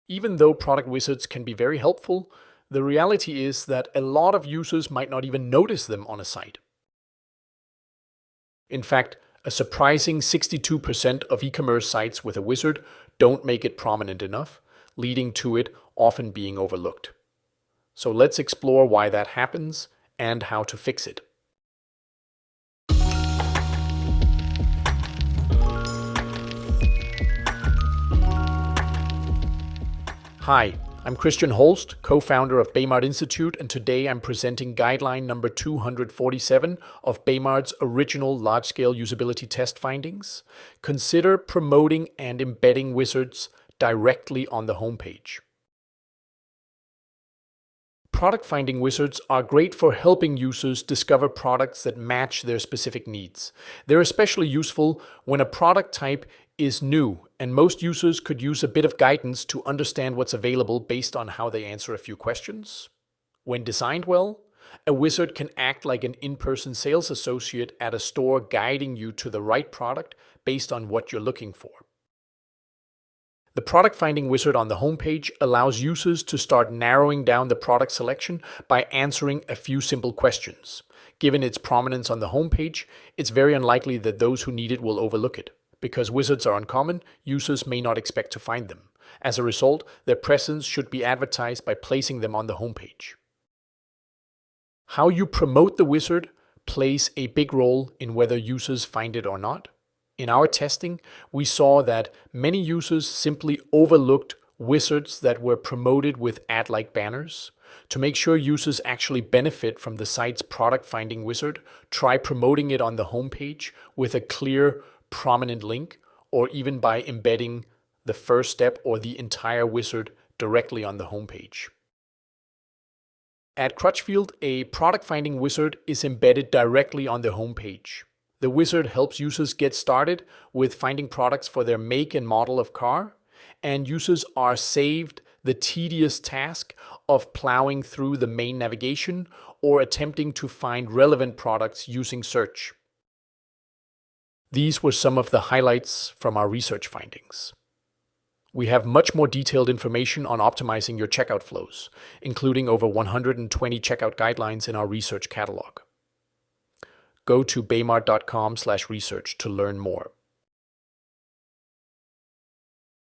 Even though product wizards can be very helpful, the reality is that a lot of users might not even notice them on a site. In fact, a surprising 62% of e-commerce sites with a wizard don't make it prominent enough, leading to it often being overlooked. So let's explore why that happens and how to fix it. Hi, I'm Christian Holst, co-founder of Baymard Institute, and today I'm presenting guideline number 247 of Baymard's original large-scale usability test findings. Consider promoting and embedding wizards directly on the homepage. Product finding wizards are great for helping users discover products that match their specific needs. They're especially useful when a product type is new, and most users could use a bit of guidance to understand what's available based on how they answer a few questions. When designed well, a wizard can act like an in-person sales associate at a store, guiding you to the right product based on what you're looking for. The product finding wizard on the homepage allows users to start narrowing down the product selection by answering a few simple questions. Given its prominence on the homepage, it's very unlikely that those who need it will overlook it. Because wizards are uncommon, users may not expect to find them. As a result, their presence should be advertised by placing them on the homepage. How you promote the wizard plays a big role in whether users find it or not. In our testing, we saw that many users simply overlooked wizards that were promoted with ad-like banners. To make sure users actually benefit from the site's product finding wizard, try promoting it on the homepage with a clear, prominent link, or even by embedding the first step or the entire wizard directly on the homepage. At Crutchfield, a product finding wizard is embedded directly on the homepage. The wizard helps users get started with finding products for their make and model of car, and users are saved the tedious task of plowing through the main navigation or attempting to find relevant products using search. These were some of the highlights from our research findings. We have much more detailed information on optimizing your checkout flows, including over 120 checkout guidelines in our research catalog. Go to baymard.com/research to learn more.